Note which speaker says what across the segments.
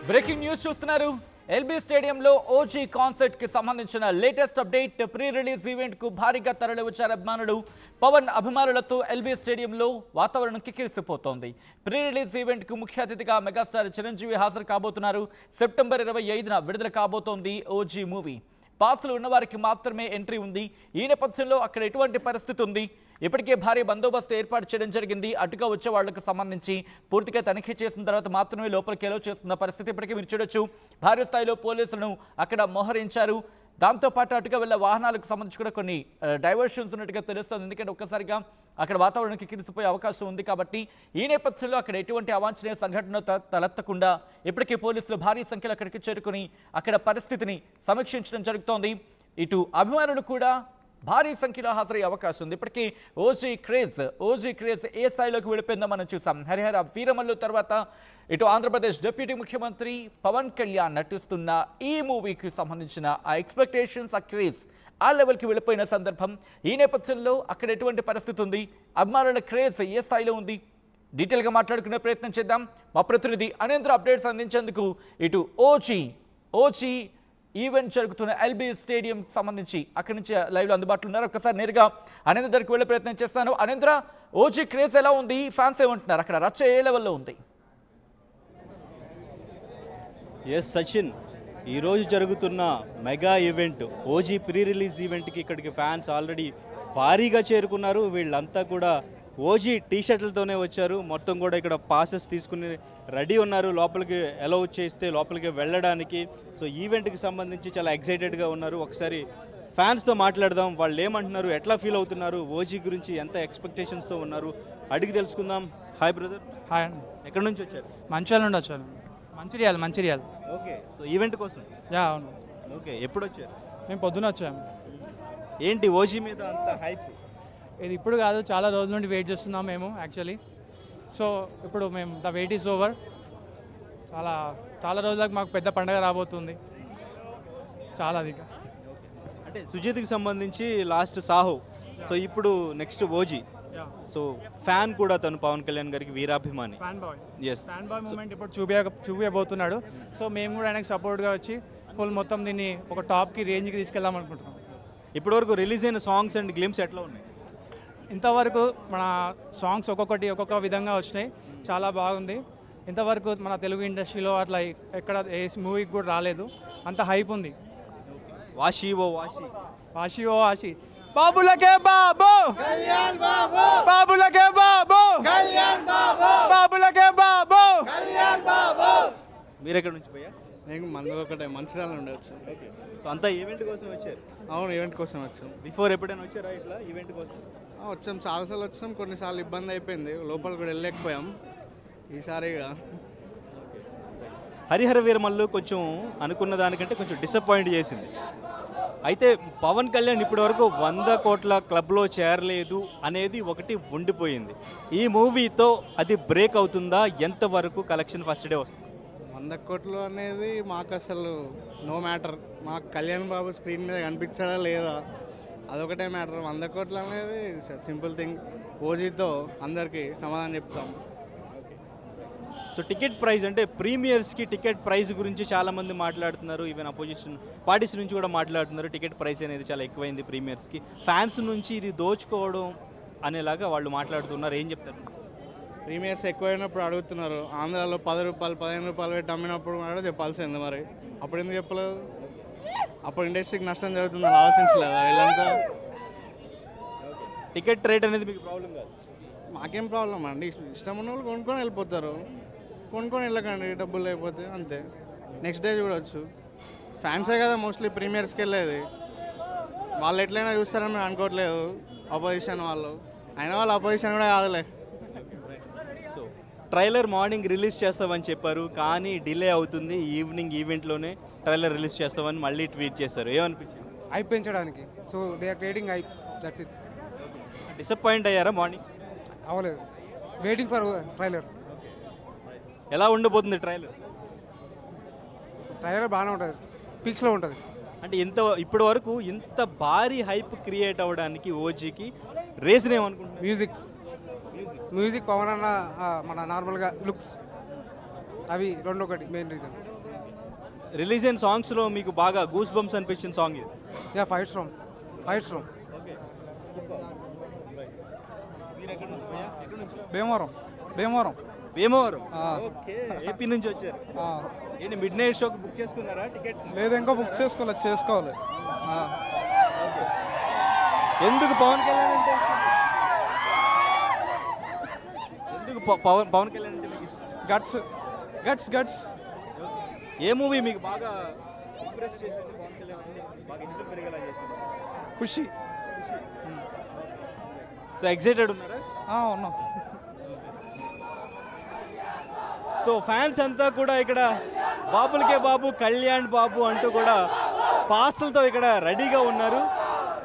Speaker 1: Breaking news చూస్తున్నారు. LB స్టేడియంలో OG concert కి సంబంధించిన latest update. Pre release event కు భారీగా తరలివచ్చారు అభిమానులు. పవన్ అభిమానులతో ఎల్బీ స్టేడియంలో వాతావరణం కిక్కిరిసిపోతోంది. ప్రీ రిలీజ్ ఈవెంట్ కు ముఖ్య అతిథిగా మెగాస్టార్ చిరంజీవి హాజరు కాబోతున్నారు. సెప్టెంబర్ 25న విడుదల కాబోతోంది ఓజీ మూవీ. పాసులు ఉన్నవారికి మాత్రమే ఎంట్రీ ఉంది. ఈ నేపథ్యంలో అక్కడ ఎటువంటి పరిస్థితి ఉంది? ఇప్పటికే భారీ బందోబస్తు ఏర్పాటు చేయడం జరిగింది. అటుగా వచ్చే వాళ్లకు సంబంధించి పూర్తిగా తనిఖీ చేసిన తర్వాత మాత్రమే లోపలికి ఎలో చేస్తున్న పరిస్థితి ఇప్పటికే మీరు చూడొచ్చు. భారీ స్థాయిలో పోలీసులను అక్కడ మోహరించారు. దాంతోపాటు అటుగా వెళ్ళే వాహనాలకు సంబంధించి కూడా కొన్ని డైవర్షన్స్ ఉన్నట్టుగా తెలుస్తుంది. ఎందుకంటే ఒక్కసారిగా అక్కడ వాతావరణానికి కిరిసిపోయే అవకాశం ఉంది. కాబట్టి ఈ నేపథ్యంలో అక్కడ ఎటువంటి అవాంఛనీయ సంఘటన తలెత్తకుండా ఇప్పటికే పోలీసులు భారీ సంఖ్యలో అక్కడికి చేరుకుని అక్కడ పరిస్థితిని సమీక్షించడం జరుగుతోంది. ఇటు అభిమానులు కూడా భారీ సంఖ్యలో హాజరయ్యే అవకాశం ఉంది. ఇప్పటికీ ఓజీ క్రేజ్ ఏ స్థాయిలోకి వెళ్ళిపోయిందో మనం చూసాం. హరిహర వీరమల్లు తర్వాత ఇటు ఆంధ్రప్రదేశ్ డిప్యూటీ ముఖ్యమంత్రి పవన్ కళ్యాణ్ నటిస్తున్న ఈ మూవీకి సంబంధించిన ఆ ఎక్స్పెక్టేషన్స్, ఆ క్రేజ్ ఆ లెవెల్కి వెళ్ళిపోయిన సందర్భం. ఈ నేపథ్యంలో అక్కడ ఎటువంటి పరిస్థితి ఉంది, అభిమానుల క్రేజ్ ఏ స్థాయిలో ఉంది, డీటెయిల్గా మాట్లాడుకునే ప్రయత్నం చేద్దాం. మా ప్రతినిధి అనేంద్ర అప్డేట్స్ అందించేందుకు ఇటు ఓజీ ఈవెంట్ జరుగుతున్న ఎల్బీ స్టేడియం సంబంధించి అక్కడి నుంచి లైవ్లో అందుబాటులో ఉన్నారు. ఒక్కసారి నేరుగా అనేంద్ర దగ్గరికి వెళ్ళే ప్రయత్నం చేస్తాను. అనేంద్ర, ఓజీ క్రేజ్ ఎలా ఉంది? ఫ్యాన్స్ ఏమంటున్నారు? అక్కడ రచ్చ ఏ లెవెల్లో ఉంది?
Speaker 2: ఎస్ సచిన్, ఈరోజు జరుగుతున్న mega event OG pre release ఈవెంట్కి ఇక్కడికి ఫ్యాన్స్ ఆల్రెడీ భారీగా చేరుకున్నారు. వీళ్ళంతా కూడా ఓజీ టీషర్ట్లతోనే వచ్చారు. మొత్తం కూడా ఇక్కడ పాసెస్ తీసుకుని రెడీ ఉన్నారు లోపలికి అలౌ చేస్తే లోపలికి వెళ్ళడానికి. సో ఈవెంట్కి సంబంధించి చాలా ఎక్సైటెడ్గా ఉన్నారు. ఒకసారి ఫ్యాన్స్తో మాట్లాడదాం. వాళ్ళు ఏమంటున్నారు, ఎట్లా ఫీల్ అవుతున్నారు, ఓజీ గురించి ఎంత ఎక్స్పెక్టేషన్స్తో ఉన్నారు అడిగి తెలుసుకుందాం. Hi brother.
Speaker 3: హాయ్ అండి.
Speaker 2: ఎక్కడి నుంచి వచ్చారు?
Speaker 3: మంచిర్యాల నుండి వచ్చాను. మంచిర్యాల.
Speaker 2: ఓకే, సో ఈవెంట్ కోసం.
Speaker 3: యా అవును.
Speaker 2: ఓకే, ఎప్పుడు వచ్చారు?
Speaker 3: మేము పొద్దున వచ్చాము.
Speaker 2: ఏంటి ఓజీ మీద అంత హైప్?
Speaker 3: ఇది ఇప్పుడు కాదు, చాలా రోజుల నుండి వెయిట్ చేస్తున్నాం మేము యాక్చువల్లీ. సో ఇప్పుడు మేము ద వెయిట్ ఈజ్ ఓవర్. చాలా రోజులకు మాకు పెద్ద పండుగ రాబోతుంది. చాలా అది
Speaker 2: అంటే సుజిత్కి సంబంధించి లాస్ట్ సాహో, సో ఇప్పుడు నెక్స్ట్ ఓజీ. సో ఫ్యాన్ కూడా తను పవన్ కళ్యాణ్ గారికి వీరాభిమాని.
Speaker 3: ఫ్యాన్ బాయ్
Speaker 2: ఎస్,
Speaker 3: మూమెంట్ ఇప్పుడు చూపించబోతున్నాడు. సో మేము కూడా ఆయనకు సపోర్ట్గా వచ్చి ఫుల్ మొత్తం దీన్ని ఒక టాప్కి రేంజ్కి తీసుకెళ్దాం అనుకుంటున్నాం.
Speaker 2: ఇప్పటివరకు రిలీజ్ అయిన సాంగ్స్ అండ్ గ్లిమ్స్ ఎట్లా ఉన్నాయి?
Speaker 3: ఇంతవరకు మన సాంగ్స్ ఒక్కొక్క విధంగా వచ్చినాయి. చాలా బాగుంది. ఇంతవరకు మన తెలుగు ఇండస్ట్రీలో అట్లా ఎక్కడ ఏ మూవీకి కూడా రాలేదు. అంత హైప్ ఉంది.
Speaker 2: వాషి
Speaker 3: బాబులకే బాబు, బాబులకే బాబు, బాబులకే బాబు.
Speaker 2: మీరు ఎక్కడి నుంచి పోయా?
Speaker 4: నేను ఒకటే మంచిర్యాల ఉండవచ్చు.
Speaker 2: సో అంతా ఈవెంట్ కోసం వచ్చారు?
Speaker 4: అవును, ఈవెంట్ కోసం వచ్చాం.
Speaker 2: బిఫోర్ ఎప్పుడైనా వచ్చారా ఇట్లా ఈవెంట్ కోసం?
Speaker 4: వచ్చాం, చాలాసార్లు వచ్చాం. కొన్నిసార్లు ఇబ్బంది అయిపోయింది, లోపల కూడా వెళ్ళలేకపోయాం. ఈసారిగా
Speaker 2: హరిహర వీరమల్లు కొంచెం అనుకున్న దానికంటే కొంచెం డిసప్పాయింట్ చేసింది. అయితే పవన్ కళ్యాణ్ ఇప్పటి వరకు 100 కోట్ల క్లబ్లో చేరలేదు అనేది ఒకటి ఉండిపోయింది. ఈ మూవీతో అది బ్రేక్ అవుతుందా? ఎంతవరకు కలెక్షన్ ఫస్ట్ డే వస్తుంది?
Speaker 4: 100 కోట్లు అనేది మాకు అసలు నో మ్యాటర్. మాకు కళ్యాణ్ బాబు స్క్రీన్ మీద కనిపించడా లేదా అదొకటే మ్యాటర్. 100 కోట్లు అనేది సింపుల్ థింగ్. ఓజీతో అందరికీ సమాధానం చెప్తాం.
Speaker 2: సో టికెట్ ప్రైస్ అంటే ప్రీమియర్స్కి టికెట్ ప్రైస్ గురించి చాలామంది మాట్లాడుతున్నారు. ఈవెన్ అపోజిషన్ పార్టీస్ నుంచి కూడా మాట్లాడుతున్నారు. టికెట్ ప్రైస్ అనేది చాలా ఎక్కువైంది ప్రీమియర్స్కి, ఫ్యాన్స్ నుంచి ఇది దోచుకోవడం అనేలాగా వాళ్ళు మాట్లాడుతున్నారు. ఏం చెప్తారు?
Speaker 4: ప్రీమియర్స్ ఎక్కువైనప్పుడు అడుగుతున్నారు. ఆంధ్రాలో 10 రూపాయలు 15 రూపాయలు పెట్టి అమ్మినప్పుడు కూడా చెప్పాల్సింది. మరి అప్పుడు ఎందుకు చెప్పలేదు? అప్పుడు ఇండస్ట్రీకి నష్టం జరుగుతుందని ఆలోచించలేదా వీళ్ళంతా?
Speaker 2: టికెట్ రేట్ అనేది మీకు ప్రాబ్లం కాదు?
Speaker 4: మాకేం ప్రాబ్లం అండి. ఇష్టం ఉన్న వాళ్ళు కొనుక్కొని వెళ్ళిపోతారు. కొనుక్కొని వెళ్ళకండి, డబ్బులు లేకపోతే అంతే. నెక్స్ట్ డే చూడవచ్చు. ఫ్యాన్సే కదా మోస్ట్లీ ప్రీమియర్స్కి వెళ్ళేది. వాళ్ళు ఎట్లయినా చూస్తారని మేము అనుకోవట్లేదు. అపోజిషన్ వాళ్ళు అయినా వాళ్ళు అపోజిషన్ కూడా కాదులే.
Speaker 2: సో ట్రైలర్ మార్నింగ్ రిలీజ్ చేస్తామని చెప్పారు, కానీ డిలే అవుతుంది. ఈవినింగ్ ఈవెంట్లోనే ట్రైలర్ రిలీజ్ చేస్తామని మళ్ళీ ట్వీట్ చేశారు. ఏమనిపించింది?
Speaker 5: హైప్ పెంచడానికి. So they are creating hype, that's it.
Speaker 2: Disappoint అయ్యారా మార్నింగ్?
Speaker 5: అవ్వలేదు. Waiting for trailer.
Speaker 2: ఎలా ఉండబోతుంది ట్రైలర్?
Speaker 5: బాగానే ఉంటుంది, పిక్స్లో ఉంటుంది.
Speaker 2: అంటే ఇప్పటి వరకు ఇంత భారీ హైప్ క్రియేట్ అవ్వడానికి ఓజీకి రీజన్ ఏమనుకుంటున్నారు?
Speaker 5: మ్యూజిక్ పవన్ అన్న మన నార్మల్గా లుక్స్ అవి రెండొకటి మెయిన్ రీజన్.
Speaker 2: రిలీజ్ అయిన సాంగ్స్లో మీకు బాగా గూస్ బంప్స్ అనిపించిన సాంగ్ ఇది?
Speaker 5: Yeah fights from
Speaker 3: Bhimavaram Bhimavaram
Speaker 2: Bhimavaram. Okay, AP నుంచి వచ్చారు. ఏంటి మిడ్ నైట్ షోకి బుక్ చేసుకున్నారా టికెట్స్?
Speaker 3: లేదు ఇంకా బుక్ చేసుకోవాలి
Speaker 2: ఎందుకు పవన్ కళ్యాణ్ అంటే ఇష్టం? ఎందుకు పవన్ కళ్యాణ్ అంటే మీకు ఇష్టం?
Speaker 3: గట్స్
Speaker 2: ఏ మూవీ మీకు బాగా ఇంప్రెస్ చేసింది? పవన్ కళ్యాణ్ అంటే బాగా ఇష్టం పెరిగేలా చేసింది?
Speaker 3: ఖుషి.
Speaker 2: సో ఎక్సైటెడ్ ఉన్నారా?
Speaker 3: ఉన్నాం.
Speaker 2: సో ఫ్యాన్స్ అంతా కూడా ఇక్కడ బాబులకే బాబు కళ్యాణ్ బాబు అంటూ కూడా పాస్లతో ఇక్కడ రెడీగా ఉన్నారు.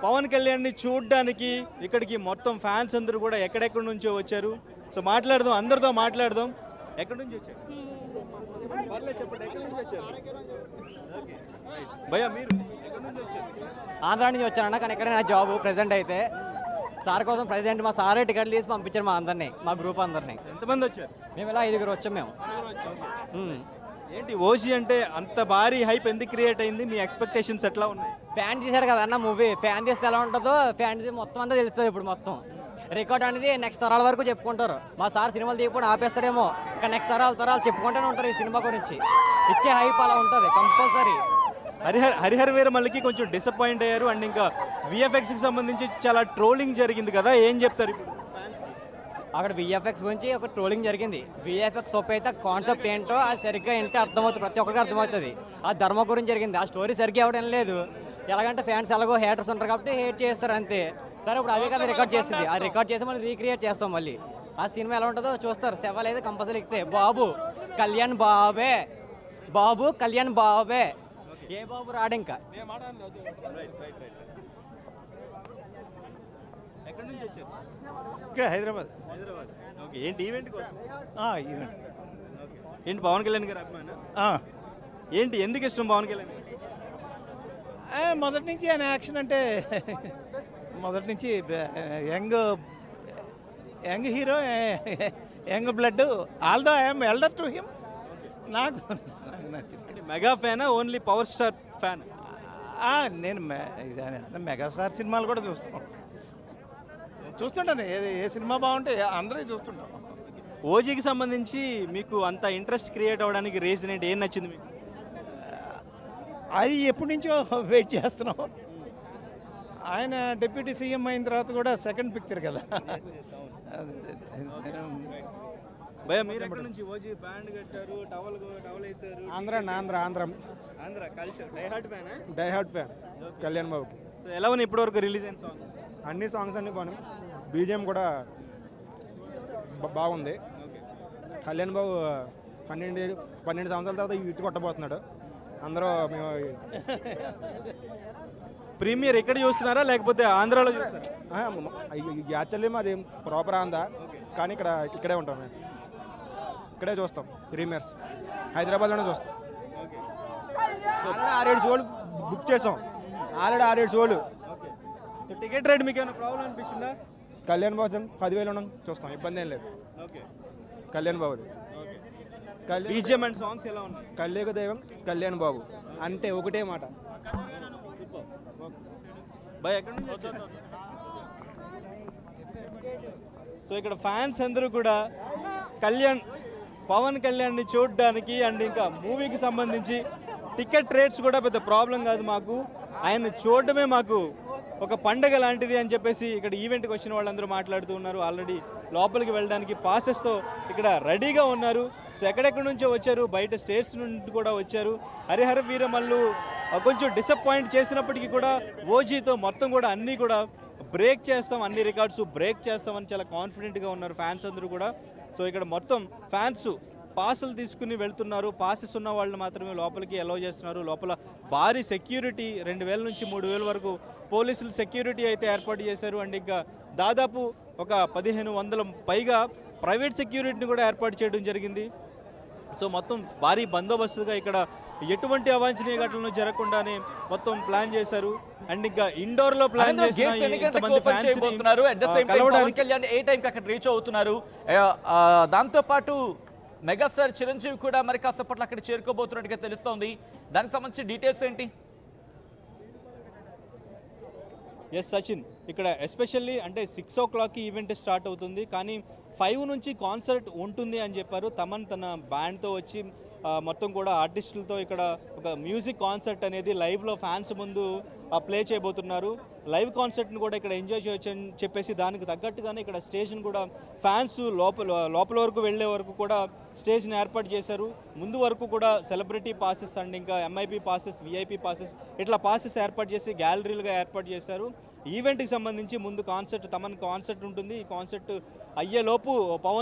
Speaker 2: పవన్ కళ్యాణ్ని చూడడానికి ఇక్కడికి మొత్తం ఫ్యాన్స్ అందరూ కూడా ఎక్కడెక్కడి నుంచో వచ్చారు. సో మాట్లాడదాం, అందరితో మాట్లాడదాం. ఎక్కడి నుంచి వచ్చారు? పర్లేదు చెప్పండి, ఎక్కడి నుంచి వచ్చారు? ఓకే, భయ్యా మీరు ఎక్కడి నుంచి వచ్చారు?
Speaker 6: ఆంధ్రా నుంచి వచ్చానన్న, కానీ ఎక్కడ నా జాబ్ ప్రెసెంట్ అయితే సార్ కోసం ప్రెసెంట్ మా సారే టికెట్లు తీసి పంపించారు మా అందరినీ, మా గ్రూప్ అందరినీ.
Speaker 2: ఎంతమంది వచ్చారు?
Speaker 6: మేము ఇలా 5 వచ్చాం మేము.
Speaker 2: ఏంటి ఓజీ అంటే అంత భారీ హైప్ ఎందుకు క్రియేట్ అయింది? మీ ఎక్స్పెక్టేషన్స్ ఎట్లా ఉన్నాయి?
Speaker 6: ఫ్యాన్ తీశాడు కదా అన్న మూవీ, ఫ్యాన్ తీస్తే ఎలా ఉంటుందో ఫ్యాన్ తీసి మొత్తం అంతా తెలుస్తుంది. ఇప్పుడు మొత్తం రికార్డ్ అనేది నెక్స్ట్ తరాల వరకు చెప్పుకుంటారు. మా సార్ సినిమాలు తీయకుండా ఆపేస్తాడేమో, కానీ నెక్స్ట్ తరాలు చెప్పుకుంటూనే ఉంటారు ఈ సినిమా గురించి. ఇచ్చే హైప్ అలా ఉంటుంది కంపల్సరీ.
Speaker 2: హరిహర వీరమల్లికి కొంచెం డిసప్పాయింట్ అయ్యారు. అండ్ ఇంకా విఎఫ్ఎక్స్కి సంబంధించి చాలా ట్రోలింగ్ జరిగింది కదా, ఏం చెప్తారు ఇప్పుడు?
Speaker 6: అక్కడ విఎఫ్ఎక్స్ గురించి ఒక ట్రోలింగ్ జరిగింది. విఎఫ్ఎక్స్ ఒప్ప అయితే కాన్సెప్ట్ ఏంటో అది సరిగ్గా ఏంటో అర్థమవుతుంది, ప్రతి ఒక్కరికి అర్థమవుతుంది. ఆ ధర్మ గురించి జరిగింది, ఆ స్టోరీ సరిగ్గా ఎవడం లేదు. ఎలాగంటే ఫ్యాన్స్ ఎలాగో హేటర్స్ ఉంటారు కాబట్టి హేట్ చేస్తారు అంతే. సరే ఇప్పుడు అదే కదా రికార్డ్ చేసింది, ఆ రికార్డ్ చేసి మళ్ళీ రీక్రియేట్ చేస్తాం. మళ్ళీ ఆ సినిమా ఎలా ఉంటుందో చూస్తారు. సెవెల్ అయితే కంపల్సరీ ఎక్కితే బాబు కళ్యాణ్ బాబే, బాబు కళ్యాణ్ బాబే, ఏ బాబు రాడు ఇంకా.
Speaker 2: ఎక్కడి నుంచి వచ్చారు?
Speaker 3: ఇక్కడ హైదరాబాద్.
Speaker 2: ఓకే, ఏంటి ఈవెంట్ కోసం?
Speaker 3: ఈవెంట్.
Speaker 2: ఏంటి పవన్ కళ్యాణ్ గారు అభిమాన? ఏంటి ఎందుకు ఇష్టం పవన్ కళ్యాణ్?
Speaker 3: మొదటి నుంచి ఆయన యాక్షన్ అంటే మొదటి నుంచి young hero, young blood. Although I'm elder to him. నాకు నచ్చింది.
Speaker 2: మెగా ఫ్యానా ఓన్లీ పవర్ స్టార్ ఫ్యాన్?
Speaker 3: నేను మెగాస్టార్ సినిమాలు కూడా చూస్తుంటాను. ఏ సినిమా బాగుంటే అందరూ చూస్తుంటాం.
Speaker 2: ఓజీకి సంబంధించి మీకు అంత ఇంట్రెస్ట్ క్రియేట్ అవ్వడానికి రీజన్ ఏంటి? ఏం నచ్చింది మీకు?
Speaker 3: అది ఎప్పటి నుంచో వెయిట్ చేస్తున్నాం. ఆయన డిప్యూటీ సీఎం అయిన తర్వాత కూడా సెకండ్ పిక్చర్ కదా.
Speaker 2: భయ మీరు ఎక్కడి నుంచి? ఓజీ బ్యాండ్ కట్టారు, టవల్ వేసారు.
Speaker 4: Andhra
Speaker 2: culture
Speaker 4: diehard fan Kalyan బాబుకి.
Speaker 2: సో ఎలా ఉన్నాయి ఇప్పటివరకు రిలీజ్ అయిన సాంగ్స్?
Speaker 4: అన్ని సాంగ్స్ అన్ని బాగున్నాయి, బీజిఎం కూడా బాగుంది. కళ్యాణ్ బాబు 12 సంవత్సరాల తర్వాత ఇటు కొట్టబోతున్నాడు. అందరూ మేము
Speaker 2: ప్రీమియర్ ఎక్కడ చూస్తున్నారా లేకపోతే ఆంధ్రాలో చూస్తారా?
Speaker 4: యాక్చువల్లీ మాది ప్రాపర్ ఆంధ్ర, కానీ ఇక్కడే ఉంటాం మేము. ఇక్కడే చూస్తాం ప్రీమియర్స్, హైదరాబాద్లోనే చూస్తాం. ఆల్రెడీ 6-7 షోలు బుక్ చేసాం, ఆల్రెడీ 6-7 షోలు.
Speaker 2: సో టికెట్ రేట్ మీకు ఏమైనా ప్రాబ్లం అనిపించిందా?
Speaker 4: కళ్యాణ్ బాబు 10,000 ఉండడం చూస్తాం, ఇబ్బంది ఏం లేదు.
Speaker 2: ఓకే,
Speaker 4: కళ్యాణ్ బాబుది
Speaker 2: బీజిఎం అండ్ సాంగ్స్ ఎలా ఉన్నాయి?
Speaker 4: కళ్యాణ దైవం కళ్యాణ్ బాబు అంటే ఒకటే మాట.
Speaker 2: భయ ఎక్కడి నుంచి వచ్చారు? సో ఇక్కడ ఫ్యాన్స్ అందరూ కూడా పవన్ కళ్యాణ్ని చూడడానికి అండ్ ఇంకా మూవీకి సంబంధించి టికెట్ రేట్స్ కూడా పెద్ద ప్రాబ్లం కాదు మాకు, ఆయన చూడడమే మాకు ఒక పండగ లాంటిది అని చెప్పేసి ఇక్కడ ఈవెంట్కి వచ్చిన వాళ్ళందరూ మాట్లాడుతూ ఉన్నారు. ఆల్రెడీ లోపలికి వెళ్ళడానికి పాసెస్తో ఇక్కడ రెడీగా ఉన్నారు. సో ఎక్కడెక్కడి నుంచో వచ్చారు, బయట స్టేట్స్ నుండి కూడా వచ్చారు. హరిహర వీరమల్లు కొంచెం డిసప్పాయింట్ చేసినప్పటికీ కూడా ఓజీతో మొత్తం కూడా అన్నీ కూడా బ్రేక్ చేస్తాం, అన్ని రికార్డ్స్ బ్రేక్ చేస్తామని చాలా కాన్ఫిడెంట్గా ఉన్నారు ఫ్యాన్స్ అందరూ కూడా. సో ఇక్కడ మొత్తం ఫ్యాన్స్ పాసులు తీసుకుని వెళ్తున్నారు. పాసెస్ ఉన్న వాళ్ళు మాత్రమే లోపలికి అలౌ చేస్తున్నారు. లోపల భారీ సెక్యూరిటీ 2,000 నుంచి 3,000 వరకు పోలీసులు సెక్యూరిటీ అయితే ఏర్పాటు చేశారు. అండ్ ఇంకా దాదాపు ఒక 1,500 పైగా ప్రైవేట్ సెక్యూరిటీని కూడా ఏర్పాటు చేయడం జరిగింది. సో మొత్తం భారీ బందోబస్తుగా ఇక్కడ ఎటువంటి అవాంఛనీయ ఘటనలు జరగకుండానే మొత్తం ప్లాన్ చేశారు. అండ్ ఇంకా ఇండోర్ లో ప్లాన్
Speaker 1: చేయబోతున్నారు. At the same time Pawan Kalyan ఏ టైం కి అక్కడ రీచ్ అవుతున్నారు. దాంతో పాటు మెగాస్టార్ చిరంజీవి కూడా మరి కాసేపట్లో అక్కడ చేరుకోబోతున్నట్టుగా తెలుస్తోంది. దానికి సంబంధించి డీటెయిల్స్ ఏంటి?
Speaker 2: ఎస్ సచిన్, ఇక్కడ ఎస్పెషల్లీ అంటే 6 o'clockకి ఈవెంట్ స్టార్ట్ అవుతుంది, కానీ 5 నుంచి కాన్సర్ట్ ఉంటుంది అని చెప్పారు. తమన్ తన బ్యాండ్తో వచ్చి మొత్తం కూడా ఆర్టిస్టులతో ఇక్కడ ఒక మ్యూజిక్ కాన్సర్ట్ అనేది లైవ్లో ఫ్యాన్స్ ముందు ప్లే చేయబోతున్నారు. లైవ్ కాన్సర్ట్ని కూడా ఇక్కడ ఎంజాయ్ చేయొచ్చు అని చెప్పేసి దానికి తగ్గట్టుగానే ఇక్కడ స్టేజ్ని కూడా ఫ్యాన్స్ లోపల వరకు వెళ్ళే వరకు కూడా స్టేజ్ని ఏర్పాటు చేశారు. ముందు వరకు కూడా సెలబ్రిటీ పాసెస్ అండ్ ఇంకా ఎంఐపీ పాసెస్, విఐపీ పాసెస్ ఇట్లా పాసెస్ ఏర్పాటు చేసి గ్యాలరీలుగా ఏర్పాటు చేశారు. ఈవెంట్కి సంబంధించి ముందు తమన్ కాన్సర్ట్ ఉంటుంది. ఈ కాన్సర్ట్ అయ్యేలోపు పవన్